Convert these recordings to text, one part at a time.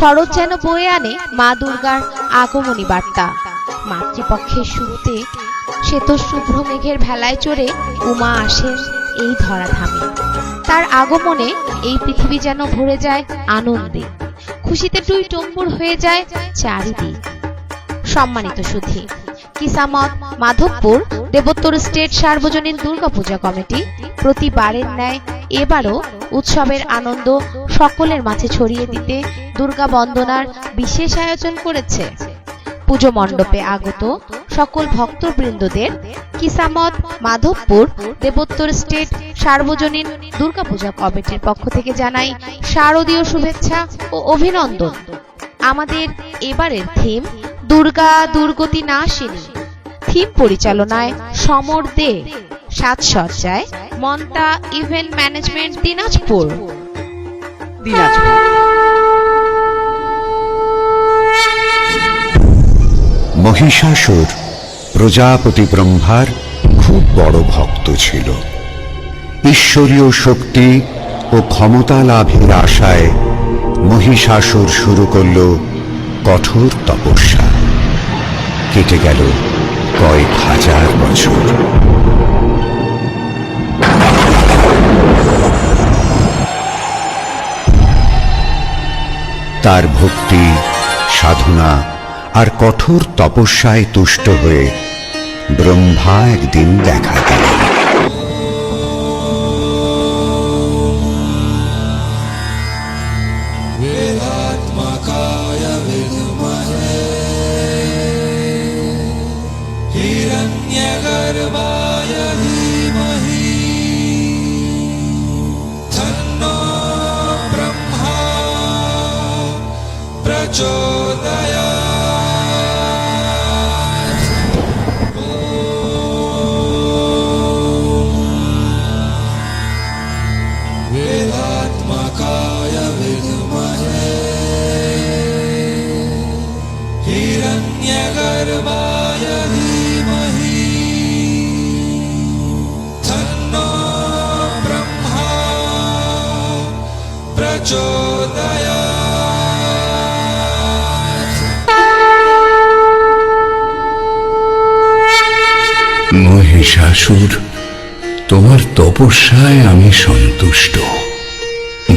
শরৎ যেন বয়ে আনে মা দুর্গার আগমনী বার্তা। মাতৃপক্ষের শুরুতে শ্বেত শুভ্র মেঘের ভেলায় চড়ে উমা আসেন এই ধরাধামে। তার আগমনে এই পৃথিবী যেন ভরে যায় আনন্দে, খুশিতে টুই টম্বুর হয়ে যায় চারিদিক। সম্মানিত সুধী, কিসামত মাধবপুর দেবোত্তর স্টেট সার্বজনীন দুর্গাপূজা কমিটি প্রতিবারের ন্যায় এবারও উৎসবের আনন্দ সকলের মাঝে ছড়িয়ে দিতে দুর্গা বন্দনার বিশেষ আয়োজন করেছে। পুজো মণ্ডপে আগত সকল ভক্তবৃন্দদের কিসামত মাধবপুর দেবোত্তর স্টেট সার্বজনীন দুর্গাপূজা কমিটির পক্ষ থেকে জানাই শারদীয় শুভেচ্ছা ও অভিনন্দন। আমাদের এবারের থিম দুর্গা দুর্গতি নাশিনী। থিম পরিচালনায় সমর দে, সাজসজ্জায় মন্তা ইভেন্ট ম্যানেজমেন্ট দিনাজপুর। মহিষাসুর প্রজাপতি ব্রহ্মার খুব বড় ভক্ত ছিল। ঈশ্বরীয় শক্তি ও ক্ষমতা লাভের আশায় মহিষাসুর শুরু করল কঠোর তপস্যা। কেটে গেল কয়েক হাজার বছর। তার ভক্তি, সাধনা আর কঠোর তপস্যায় তুষ্ট হয়ে ব্রহ্মা একদিন দেখা দিলেন। মহিষাসুর, তোমার তপস্যায় আমি সন্তুষ্ট।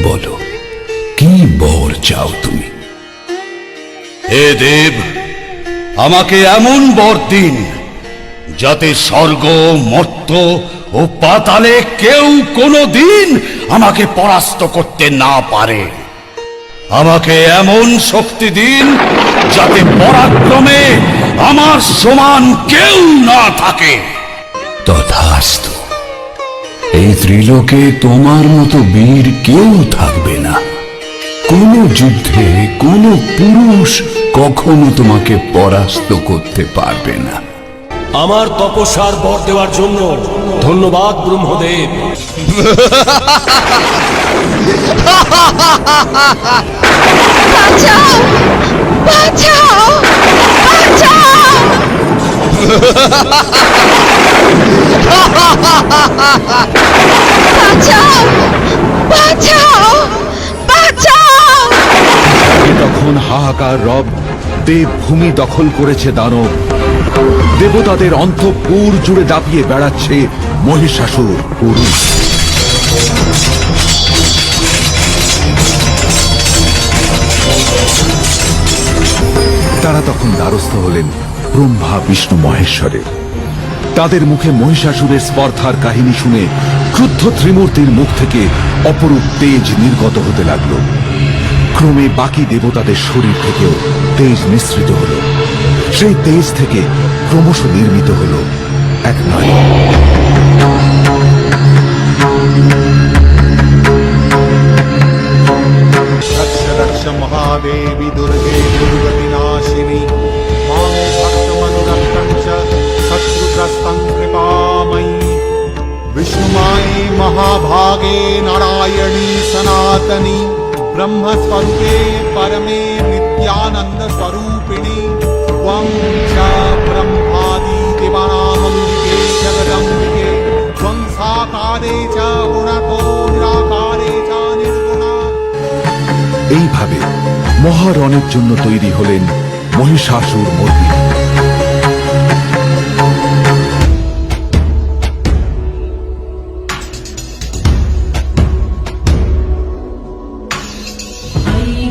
বলো, কি বর চাও তুমি? হে দেব, আমাকে এমন বর দিন যাতে স্বর্গ, মর্ত্য ও পাতালে কেউ কোনোদিন আমাকে পরাস্ত করতে না পারে। আমাকে এমন শক্তি দিন যাতে পরাক্রমে আমার সমান কেউ না থাকে। তথাস্তু। এই ত্রিলোকে তোমার মতো বীর কেউ থাকবে না। কোন যুদ্ধে কোনো পুরুষ কখনো তোমাকে পরাস্ত করতে পারবে না। আমার তপস্যার বর দেওয়ার জন্য ধন্যবাদ ব্রহ্মদেব। বাঁচাও, বাঁচাও, বাঁচাও। বাঁচাও, বাঁচাও, বাঁচাও। তখন হাহাকার রব, দেবভূমি দখল করেছে দানব। দেবতাদের অন্তঃপুর জুড়ে দাপিয়ে বেড়াচ্ছে মহিষাসুর পুরুষ। তারা তখন দ্বারস্থ হলেন ব্রহ্মা, বিষ্ণু, মহেশ্বরের। তাদের মুখে মহিষাসুরের স্পর্ধার কাহিনী শুনে ক্রুদ্ধ ত্রিমূর্তির মুখ থেকে অপরূপ তেজ নির্গত হতে লাগল। ক্রমে বাকি দেবতাদের শরীর থেকেও তেজ নিঃসৃত হল। সেই তেজ থেকে ক্রমশ নির্মিত হল এক নারী। रक्ष रक्ष महादेवी दुर्गे दुर्गति नाशिनी मां भक्तमनुरक्तं च शत्रुग्रस्तं कृपामयी विष्णुमायी महाभागे नारायणी सनातनी ब्रह्मस्वरूपे परमे नित्यानंद स्वरूपिणी त्वं च ब्रह्मादि देवानामम्बिके जगदम्बिके त्वं साकारे च गुणतो निराकारे च निर्गुणा। এইভাবে মহারণের জন্য তৈরি হলেন মহিষাসুর মর্দিনী।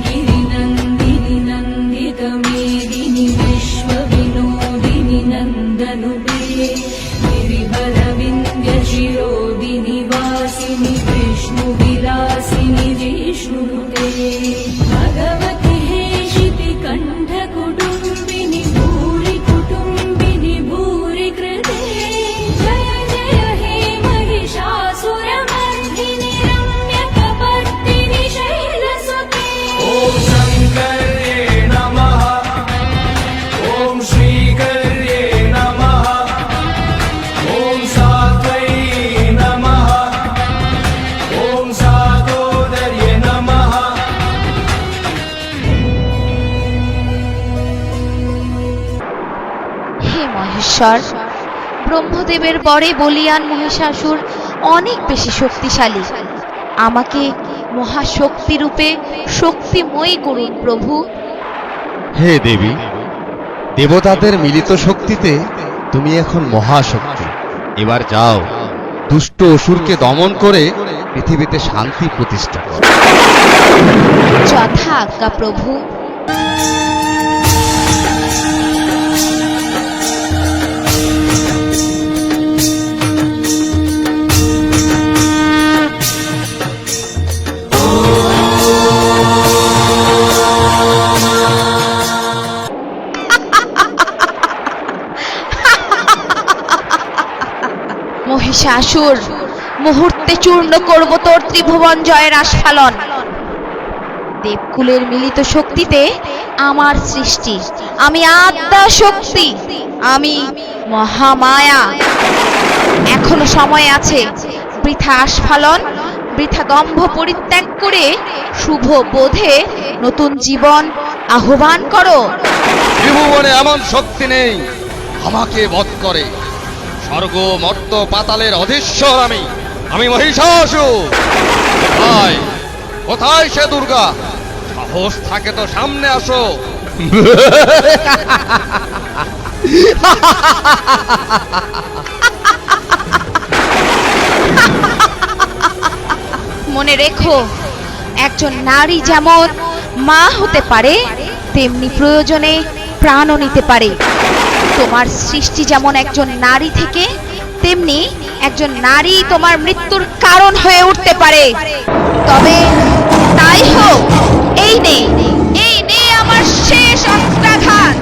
गिरिनन्दिनि नन्दितमेदिनि विश्वविनोदिनि नन्दनुते गिरिवरविन्द्यशिरोदिनि वासिनि विष्णुविलासिनि जिष्णुनुते भगवति हेशिति कण्ठकुटुम्बिनि भूरि कुटुम्बिनि भूरि कृते जय जय हे महिषासुरमर्दिनि रम्यकपर्दिनि शैलसुते ॐ शङ्कर्ये नमः ॐ श्रीकर्ये नमः ॐ सात्वै नमः ॐ सातोदर्ये नमः। হে মহেশ্বর, ব্রহ্মদেবের বরে বলিয়ান মহিষাসুর অনেক বেশি শক্তিশালী। আমাকে মহাশক্তি রূপে শক্তিময়ী করুন প্রভু। হে দেবী, দেবতাদের মিলিত শক্তিতে তুমি এখন মহাশক্তি। এবার যাও, দুষ্ট অসুরকে দমন করে পৃথিবীতে শান্তি প্রতিষ্ঠা করো। যথা আজ্ঞা প্রভু। মহিষাসুর, মুহূর্তে চূর্ণ করব তোর ত্রিভুবন জয়ের আস্ফালন। দেবকুলের মিলিত শক্তিতে আমার সৃষ্টি, আমি আদ্যা শক্তি, আমি মহামায়া। এখনো সময় আছে, বৃথা আস্ফালন, বৃথা দম্ভ পরিত্যাগ করে শুভ বোধে নতুন জীবন আহ্বান করো। ত্রিভুবনে এমন শক্তি নেই আমাকে বধ করে। স্বর্গ মর্ত পাতালের অধীশ্বর আমি মহিষাসুর। কোথায় কোথায় সে দুর্গা? সাহস থাকে তো সামনে আসো। মনে রেখো, একজন নারী যেমন মা হতে পারে, তেমনি প্রয়োজনে প্রাণও নিতে পারে। তোমার সৃষ্টি যেমন একজন নারী থেকে, তেমনি একজন নারী তোমার মৃত্যুর কারণ হয়ে উঠতে পারে। তবে তাই হোক, এই নে আমার শেষ অস্ত্রাঘাত।